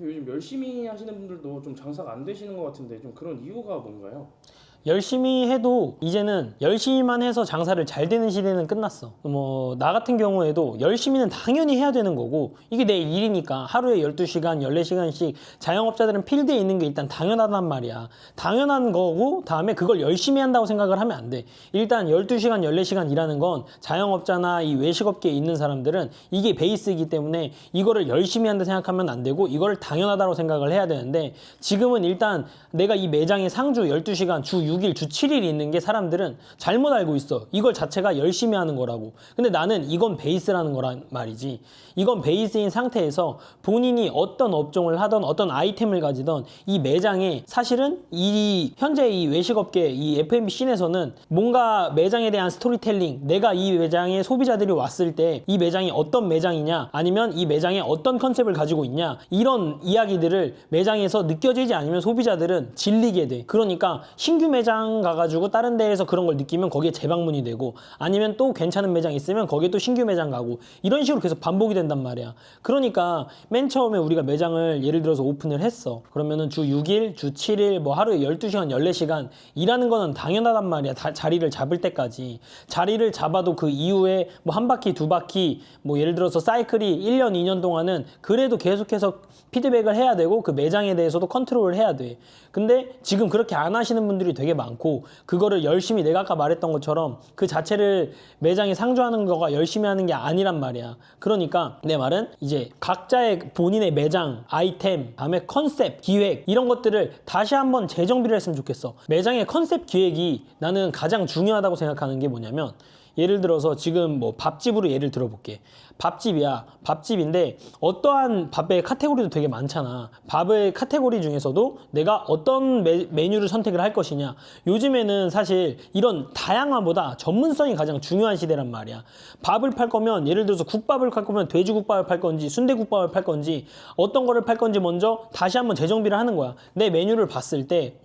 요즘 열심히 하시는 분들도 좀 장사가 안 되시는 것 같은데 좀 그런 이유가 뭔가요? 열심히 해도 이제는 열심히만 해서 장사를 잘 되는 시대는 끝났어. 뭐 나 같은 경우에도 열심히는 당연히 해야 되는 거고 이게 내 일이니까 하루에 12시간, 14시간씩 자영업자들은 필드에 있는 게 일단 당연하단 말이야. 당연한 거고 다음에 그걸 열심히 한다고 생각을 하면 안 돼. 일단 12시간, 14시간 일하는 건 자영업자나 이 외식업계에 있는 사람들은 이게 베이스이기 때문에 이거를 열심히 한다 생각하면 안 되고 이거를 당연하다고 생각을 해야 되는데 지금은 일단 내가 이 매장에 상주 12시간, 주 6일, 주 7일 있는 게 사람들은 잘못 알고 있어. 이걸 자체가 열심히 하는 거라고. 근데 나는 이건 베이스라는 거란 말이지. 이건 베이스인 상태에서 본인이 어떤 업종을 하던 어떤 아이템을 가지던 이 매장에 사실은 이 현재 이 외식업계 이 F&B 씬에서는 뭔가 매장에 대한 스토리텔링, 내가 이 매장에 소비자들이 왔을 때 이 매장이 어떤 매장이냐 아니면 이 매장에 어떤 컨셉을 가지고 있냐 이런 이야기들을 매장에서 느껴지지 않으면 소비자들은 질리게 돼. 그러니까 신규 매장 가가지고 다른 데에서 그런 걸 느끼면 거기에 재방문이 되고 아니면 또 괜찮은 매장 있으면 거기에 또 신규 매장 가고 이런 식으로 계속 반복이 된단 말이야. 그러니까 맨 처음에 우리가 매장을 예를 들어서 오픈을 했어. 그러면은 주 6일, 주 7일 뭐 하루에 12시간, 14시간 일하는 거는 당연하단 말이야. 자리를 잡을 때까지. 자리를 잡아도 그 이후에 뭐 한 바퀴, 두 바퀴 뭐 예를 들어서 사이클이 1년, 2년 동안은 그래도 계속해서 피드백을 해야 되고 그 매장에 대해서도 컨트롤을 해야 돼. 근데 지금 그렇게 안 하시는 분들이 되게 많고 그거를 열심히 내가 아까 말했던 것처럼 그 자체를 매장에 상주하는 거가 열심히 하는 게 아니란 말이야. 그러니까 내 말은 이제 각자의 본인의 매장, 아이템, 다음에 컨셉, 기획 이런 것들을 다시 한번 재정비를 했으면 좋겠어. 매장의 컨셉 기획이 나는 가장 중요하다고 생각하는 게 뭐냐면 예를 들어서 지금 뭐 밥집으로 예를 들어볼게. 밥집이야. 밥집인데 어떠한 밥의 카테고리도 되게 많잖아. 밥의 카테고리 중에서도 내가 어떤 메뉴를 선택을 할 것이냐. 요즘에는 사실 이런 다양함보다 전문성이 가장 중요한 시대란 말이야. 밥을 팔 거면 예를 들어서 국밥을 팔 거면 돼지국밥을 팔 건지 순대국밥을 팔 건지 어떤 거를 팔 건지 먼저 다시 한번 재정비를 하는 거야. 내 메뉴를 봤을 때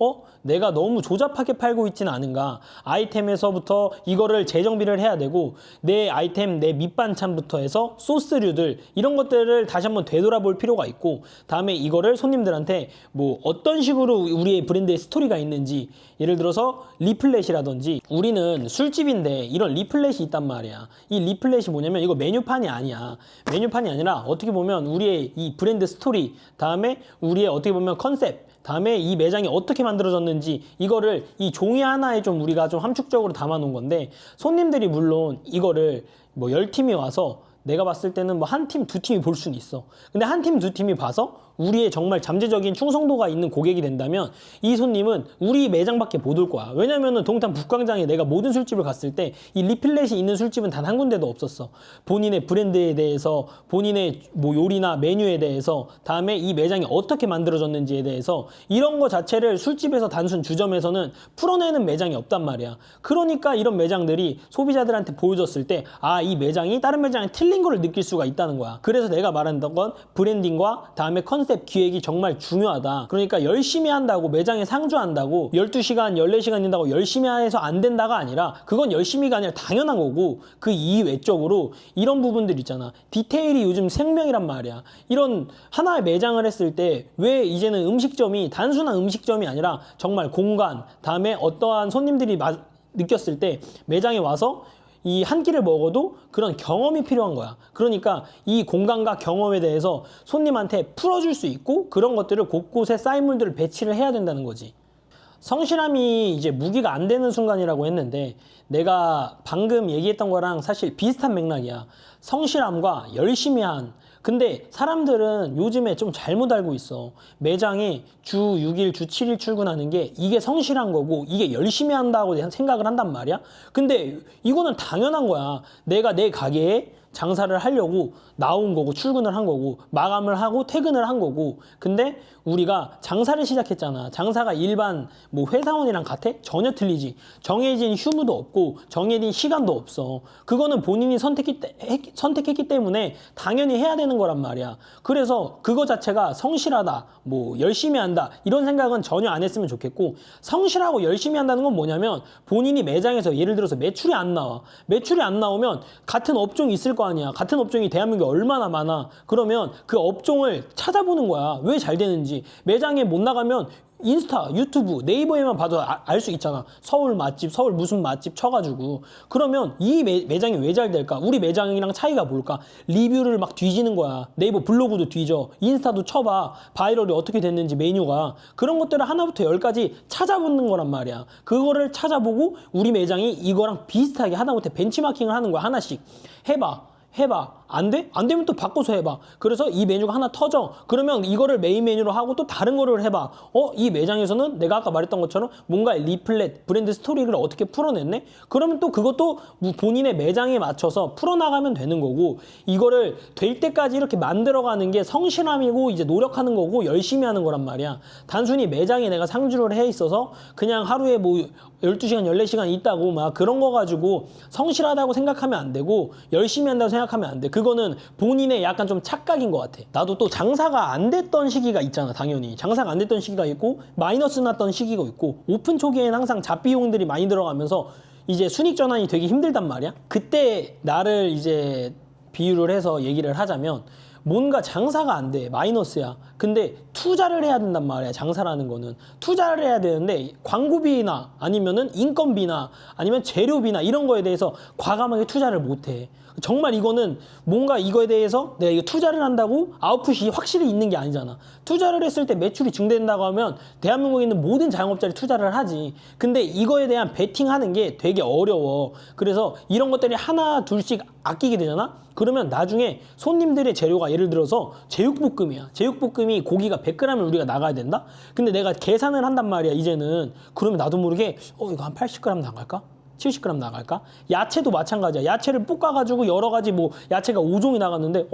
내가 너무 조잡하게 팔고 있지는 않은가. 아이템에서부터 이거를 재정비를 해야 되고 내 아이템, 내 밑반찬부터 해서 소스류들 이런 것들을 다시 한번 되돌아볼 필요가 있고 다음에 이거를 손님들한테 뭐 어떤 식으로 우리의 브랜드의 스토리가 있는지 예를 들어서 리플렛이라든지 우리는 술집인데 이런 리플렛이 있단 말이야. 이 리플렛이 뭐냐면 이거 메뉴판이 아니야. 메뉴판이 아니라 어떻게 보면 우리의 이 브랜드 스토리 다음에 우리의 어떻게 보면 컨셉 다음에 이 매장이 어떻게 만들어졌는지 이거를 이 종이 하나에 좀 우리가 좀 함축적으로 담아 놓은 건데 손님들이 물론 이거를 뭐 10팀이 와서 내가 봤을 때는 뭐 한 팀, 두 팀이 볼 수는 있어. 근데 한 팀, 두 팀이 봐서 우리의 정말 잠재적인 충성도가 있는 고객이 된다면 이 손님은 우리 매장밖에 못 올 거야. 왜냐면은 동탄 북광장에 내가 모든 술집을 갔을 때 이 리플렛이 있는 술집은 단 한 군데도 없었어. 본인의 브랜드에 대해서 본인의 뭐 요리나 메뉴에 대해서 다음에 이 매장이 어떻게 만들어졌는지에 대해서 이런 거 자체를 술집에서 단순 주점에서는 풀어내는 매장이 없단 말이야. 그러니까 이런 매장들이 소비자들한테 보여줬을 때 이 매장이 다른 매장에 틀린 거를 느낄 수가 있다는 거야. 그래서 내가 말했던 건 브랜딩과 다음에 컨셉 기획이 정말 중요하다. 그러니까 열심히 한다고 매장에 상주한다고 12시간, 14시간 된다고 열심히 해서 안 된다가 아니라 그건 열심히가 아니라 당연한 거고 그 이외적으로 이런 부분들 있잖아. 디테일이 요즘 생명이란 말이야. 이런 하나의 매장을 했을 때 왜 이제는 음식점이 단순한 음식점이 아니라 정말 공간, 다음에 어떠한 손님들이 느꼈을 때 매장에 와서 이 한 끼를 먹어도 그런 경험이 필요한 거야. 그러니까 이 공간과 경험에 대해서 손님한테 풀어줄 수 있고 그런 것들을 곳곳에 쌓인물들을 배치를 해야 된다는 거지. 성실함이 이제 무기가 안 되는 순간이라고 했는데 내가 방금 얘기했던 거랑 사실 비슷한 맥락이야. 성실함과 열심히 한 근데 사람들은 요즘에 좀 잘못 알고 있어. 매장에 주 6일, 주 7일 출근하는 게 이게 성실한 거고 이게 열심히 한다고 생각을 한단 말이야. 근데 이거는 당연한 거야. 내가 내 가게에 장사를 하려고 나온 거고 출근을 한 거고 마감을 하고 퇴근을 한 거고 근데 우리가 장사를 시작했잖아. 장사가 일반 뭐 회사원이랑 같아? 전혀 틀리지. 정해진 휴무도 없고 정해진 시간도 없어. 그거는 본인이 선택했기 때문에 당연히 해야 되는 거란 말이야. 그래서 그거 자체가 성실하다, 뭐 열심히 한다 이런 생각은 전혀 안 했으면 좋겠고 성실하고 열심히 한다는 건 뭐냐면 본인이 매장에서 예를 들어서 매출이 안 나와. 매출이 안 나오면 같은 업종이 있을 거 거 아니야. 같은 업종이 대한민국에 얼마나 많아. 그러면 그 업종을 찾아보는 거야. 왜 잘 되는지. 매장에 못 나가면 인스타, 유튜브, 네이버에만 봐도 알 수 있잖아. 서울 맛집, 서울 무슨 맛집 쳐가지고. 그러면 이 매장이 왜 잘 될까? 우리 매장이랑 차이가 뭘까? 리뷰를 막 뒤지는 거야. 네이버 블로그도 뒤져. 인스타도 쳐봐. 바이럴이 어떻게 됐는지 메뉴가. 그런 것들을 하나부터 열까지 찾아보는 거란 말이야. 그거를 찾아보고 우리 매장이 이거랑 비슷하게 하다못해 벤치마킹을 하는 거야. 하나씩. 해봐. 안 돼? 안 되면 또 바꿔서 해봐. 그래서 이 메뉴가 하나 터져. 그러면 이거를 메인 메뉴로 하고 또 다른 거를 해봐. 이 매장에서는 내가 아까 말했던 것처럼 뭔가 리플렛, 브랜드 스토리를 어떻게 풀어냈네? 그러면 또 그것도 본인의 매장에 맞춰서 풀어나가면 되는 거고, 이거를 될 때까지 이렇게 만들어가는 게 성실함이고 이제 노력하는 거고 열심히 하는 거란 말이야. 단순히 매장에 내가 상주를 해 있어서 그냥 하루에 뭐 12시간, 14시간 있다고 막 그런 거 가지고 성실하다고 생각하면 안 되고 열심히 한다고 생각하면 안 돼. 그거는 본인의 약간 좀 착각인 것 같아. 나도 또 장사가 안 됐던 시기가 있잖아, 당연히. 장사가 안 됐던 시기가 있고 마이너스 났던 시기가 있고 오픈 초기에는 항상 잡비용들이 많이 들어가면서 이제 순익 전환이 되게 힘들단 말이야. 그때 나를 이제 비유를 해서 얘기를 하자면 뭔가 장사가 안 돼. 마이너스야. 근데 투자를 해야 된단 말이야. 장사라는 거는. 투자를 해야 되는데 광고비나 아니면은 인건비나 아니면 재료비나 이런 거에 대해서 과감하게 투자를 못 해. 정말 이거는 뭔가 이거에 대해서 내가 이거 투자를 한다고 아웃풋이 확실히 있는 게 아니잖아. 투자를 했을 때 매출이 증대된다고 하면 대한민국에 있는 모든 자영업자들이 투자를 하지. 근데 이거에 대한 베팅하는 게 되게 어려워. 그래서 이런 것들이 하나 둘씩 아끼게 되잖아. 그러면 나중에 손님들의 재료가 예를 들어서 제육볶음이야. 제육볶음이 고기가 100g을 우리가 나가야 된다? 근데 내가 계산을 한단 말이야, 이제는. 그러면 나도 모르게 이거 한 80g 나갈까? 70g 나갈까? 야채도 마찬가지야. 야채를 볶아가지고 여러 가지 뭐 야채가 5종이 나갔는데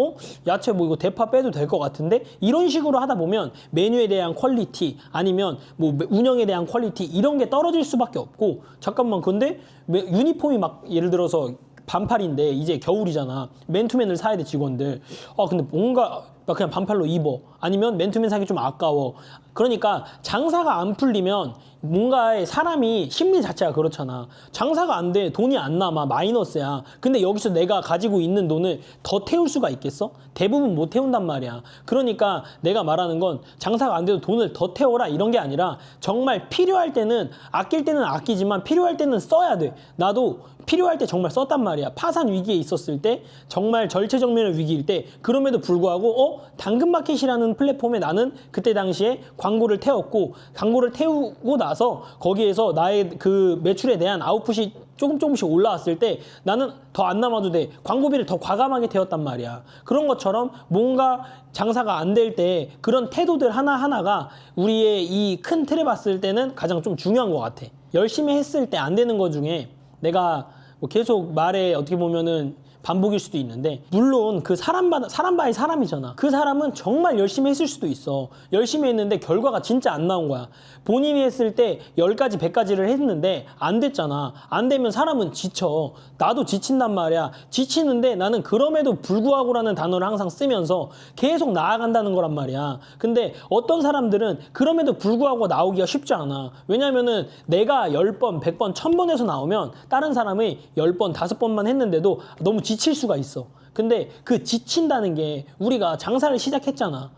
야채 뭐 이거 대파 빼도 될 것 같은데? 이런 식으로 하다 보면 메뉴에 대한 퀄리티 아니면 뭐 운영에 대한 퀄리티 이런 게 떨어질 수밖에 없고 잠깐만 근데 유니폼이 막 예를 들어서 반팔인데 이제 겨울이잖아. 맨투맨을 사야 돼 직원들. 근데 뭔가 그냥 반팔로 입어. 아니면 맨투맨 사기 좀 아까워. 그러니까 장사가 안 풀리면 뭔가 사람이 심리 자체가 그렇잖아. 장사가 안 돼. 돈이 안 남아. 마이너스야. 근데 여기서 내가 가지고 있는 돈을 더 태울 수가 있겠어? 대부분 못 태운단 말이야. 그러니까 내가 말하는 건 장사가 안 돼도 돈을 더 태워라 이런 게 아니라 정말 필요할 때는 아낄 때는 아끼지만 필요할 때는 써야 돼. 나도 필요할 때 정말 썼단 말이야. 파산 위기에 있었을 때 정말 절체절명의 위기일 때 그럼에도 불구하고 당근마켓이라는 플랫폼에 나는 그때 당시에 광고를 태웠고 광고를 태우고 나서 거기에서 나의 그 매출에 대한 아웃풋이 조금씩 올라왔을 때 나는 더 안 남아도 돼. 광고비를 더 과감하게 태웠단 말이야. 그런 것처럼 뭔가 장사가 안 될 때 그런 태도들 하나하나가 우리의 이 큰 틀에 봤을 때는 가장 좀 중요한 것 같아. 열심히 했을 때 안 되는 것 중에 내가 뭐 계속 말에 어떻게 보면은 반복일 수도 있는데 물론 그 사람 바이 사람이잖아. 그 사람은 정말 열심히 했을 수도 있어. 열심히 했는데 결과가 진짜 안 나온 거야. 본인이 했을 때 10가지 100가지를 했는데 안 됐잖아. 안 되면 사람은 지쳐. 나도 지친단 말이야. 지치는데 나는 그럼에도 불구하고라는 단어를 항상 쓰면서 계속 나아간다는 거란 말이야. 근데 어떤 사람들은 그럼에도 불구하고 나오기가 쉽지 않아. 왜냐면은 내가 10번, 100번, 1000번에서 나오면 다른 사람이 10번, 5번만 했는데도 너무 지칠 수가 있어. 근데 그 지친다는 게 우리가 장사를 시작했잖아.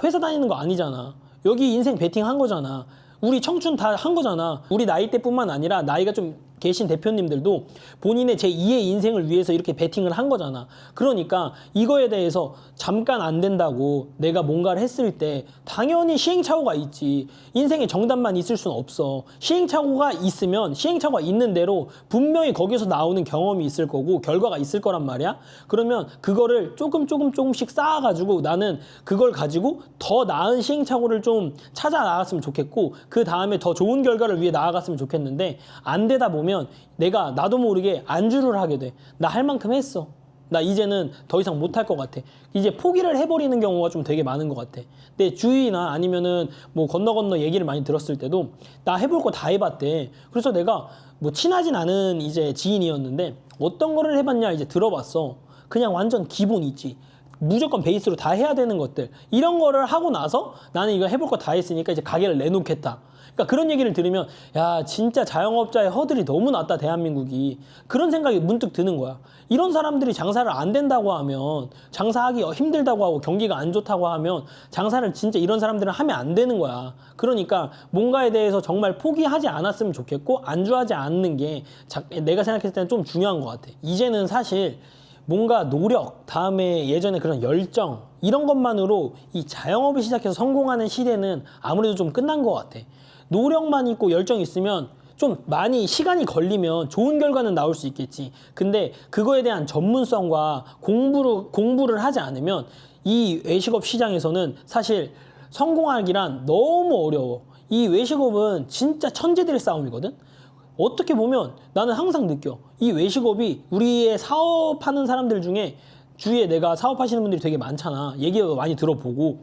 회사 다니는 거 아니잖아. 여기 인생 베팅한 거잖아. 우리 청춘 다 한 거잖아. 우리 나이 때뿐만 아니라 나이가 좀 계신 대표님들도 본인의 제2의 인생을 위해서 이렇게 베팅을 한 거잖아. 그러니까 이거에 대해서 잠깐 안 된다고 내가 뭔가를 했을 때 당연히 시행착오가 있지. 인생에 정답만 있을 수는 없어. 시행착오가 있으면 시행착오가 있는 대로 분명히 거기서 나오는 경험이 있을 거고 결과가 있을 거란 말이야. 그러면 그거를 조금씩 쌓아가지고 나는 그걸 가지고 더 나은 시행착오를 좀 찾아 나갔으면 좋겠고 그 다음에 더 좋은 결과를 위해 나아갔으면 좋겠는데 안 되다 보면 내가 나도 모르게 안주를 하게 돼. 나 할 만큼 했어. 나 이제는 더 이상 못할 것 같아. 이제 포기를 해버리는 경우가 좀 되게 많은 것 같아. 내 주위나 아니면은 뭐 건너 얘기를 많이 들었을 때도 나 해볼 거 다 해봤대. 그래서 내가 뭐 친하진 않은 이제 지인이었는데 어떤 거를 해봤냐 이제 들어봤어. 그냥 완전 기본 있지. 무조건 베이스로 다 해야 되는 것들 이런 거를 하고 나서 나는 이거 해볼 거 다 했으니까 이제 가게를 내놓겠다. 그러니까 그런 얘기를 들으면 야 진짜 자영업자의 허들이 너무 낮다 대한민국이 그런 생각이 문득 드는 거야. 이런 사람들이 장사를 안 된다고 하면 장사하기 힘들다고 하고 경기가 안 좋다고 하면 장사를 진짜 이런 사람들은 하면 안 되는 거야. 그러니까 뭔가에 대해서 정말 포기하지 않았으면 좋겠고 안주하지 않는 게 내가 생각했을 때는 좀 중요한 것 같아. 이제는 사실 뭔가 노력, 다음에 예전에 그런 열정 이런 것만으로 이 자영업을 시작해서 성공하는 시대는 아무래도 좀 끝난 것 같아. 노력만 있고 열정이 있으면 좀 많이 시간이 걸리면 좋은 결과는 나올 수 있겠지. 근데 그거에 대한 전문성과 공부를 하지 않으면 이 외식업 시장에서는 사실 성공하기란 너무 어려워. 이 외식업은 진짜 천재들의 싸움이거든. 어떻게 보면 나는 항상 느껴. 이 외식업이 우리의 사업하는 사람들 중에 주위에 내가 사업하시는 분들이 되게 많잖아. 얘기도 많이 들어보고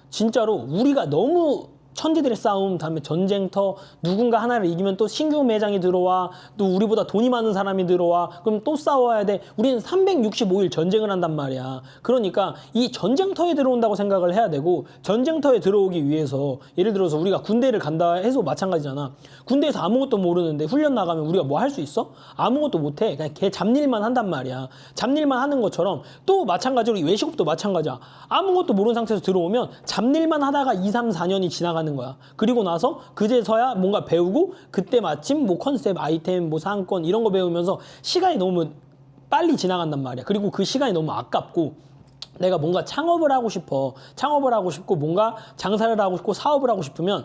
진짜로 우리가 너무 천재들의 싸움, 다음에 전쟁터, 누군가 하나를 이기면 또 신규 매장이 들어와, 또 우리보다 돈이 많은 사람이 들어와, 그럼 또 싸워야 돼. 우리는 365일 전쟁을 한단 말이야. 그러니까 이 전쟁터에 들어온다고 생각을 해야 되고, 전쟁터에 들어오기 위해서 예를 들어서 우리가 군대를 간다 해서 마찬가지잖아. 군대에서 아무것도 모르는데 훈련 나가면 우리가 뭐 할 수 있어? 아무것도 못해. 그냥 걔 잡일만 한단 말이야. 잡일만 하는 것처럼 또 마찬가지로 이 외식업도 마찬가지야. 아무것도 모르는 상태에서 들어오면 잡일만 하다가 2, 3, 4년이 지나가는 거야. 그리고 나서 그제서야 뭔가 배우고 그때 마침 뭐 컨셉, 아이템, 뭐 상권 이런 거 배우면서 시간이 너무 빨리 지나간단 말이야. 그리고 그 시간이 너무 아깝고 내가 뭔가 창업을 하고 싶어. 창업을 하고 싶고 뭔가 장사를 하고 싶고 사업을 하고 싶으면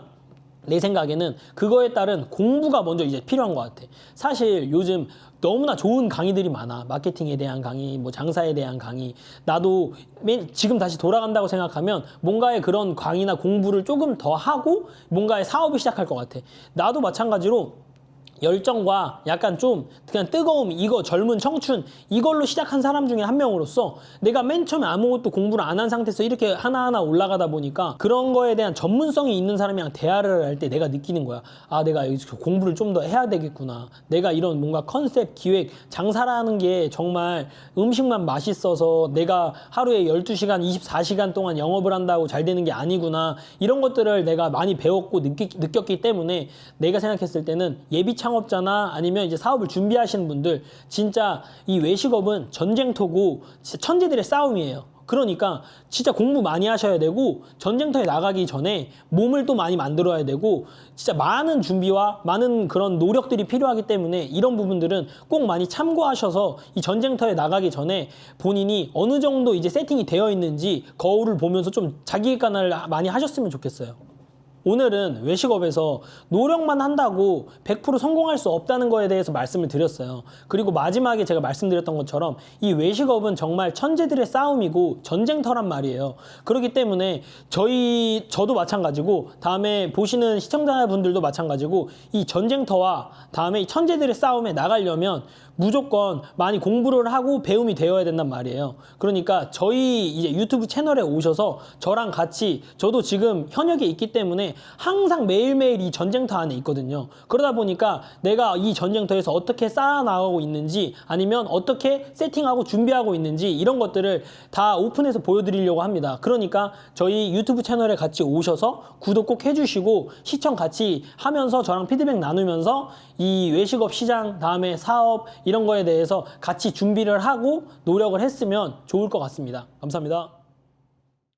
내 생각에는 그거에 따른 공부가 먼저 이제 필요한 것 같아. 사실 요즘 너무나 좋은 강의들이 많아. 마케팅에 대한 강의, 뭐 장사에 대한 강의. 나도 지금 다시 돌아간다고 생각하면 뭔가의 그런 강의나 공부를 조금 더 하고 뭔가의 사업을 시작할 것 같아. 나도 마찬가지로 열정과 약간 좀 그냥 뜨거움, 이거 젊은 청춘 이걸로 시작한 사람 중에 한 명으로서 내가 맨 처음에 아무것도 공부를 안 한 상태에서 이렇게 하나하나 올라가다 보니까 그런 거에 대한 전문성이 있는 사람이랑 대화를 할 때 내가 느끼는 거야. 아, 내가 여기서 공부를 좀 더 해야 되겠구나. 내가 이런 뭔가 컨셉, 기획, 장사라는 게 정말 음식만 맛있어서 내가 하루에 12시간, 24시간 동안 영업을 한다고 잘 되는 게 아니구나. 이런 것들을 내가 많이 배웠고 느꼈기 때문에 내가 생각했을 때는 예비 창업자나 아니면 이제 사업을 준비하시는 분들 진짜 이 외식업은 전쟁터고 진짜 천재들의 싸움이에요. 그러니까 진짜 공부 많이 하셔야 되고 전쟁터에 나가기 전에 몸을 또 많이 만들어야 되고 진짜 많은 준비와 많은 그런 노력들이 필요하기 때문에 이런 부분들은 꼭 많이 참고하셔서 이 전쟁터에 나가기 전에 본인이 어느 정도 이제 세팅이 되어 있는지 거울을 보면서 좀 자기 객관을 많이 하셨으면 좋겠어요. 오늘은 외식업에서 노력만 한다고 100% 성공할 수 없다는 거에 대해서 말씀을 드렸어요. 그리고 마지막에 제가 말씀드렸던 것처럼 이 외식업은 정말 천재들의 싸움이고 전쟁터란 말이에요. 그렇기 때문에 저도 마찬가지고 다음에 보시는 시청자분들도 마찬가지고 이 전쟁터와 다음에 이 천재들의 싸움에 나가려면 무조건 많이 공부를 하고 배움이 되어야 된단 말이에요. 그러니까 저희 이제 유튜브 채널에 오셔서 저랑 같이 저도 지금 현역에 있기 때문에 항상 매일매일 이 전쟁터 안에 있거든요. 그러다 보니까 내가 이 전쟁터에서 어떻게 쌓아나가고 있는지 아니면 어떻게 세팅하고 준비하고 있는지 이런 것들을 다 오픈해서 보여드리려고 합니다. 그러니까 저희 유튜브 채널에 같이 오셔서 구독 꼭 해주시고 시청 같이 하면서 저랑 피드백 나누면서 이 외식업 시장 다음에 사업 이런 거에 대해서 같이 준비를 하고 노력을 했으면 좋을 것 같습니다. 감사합니다.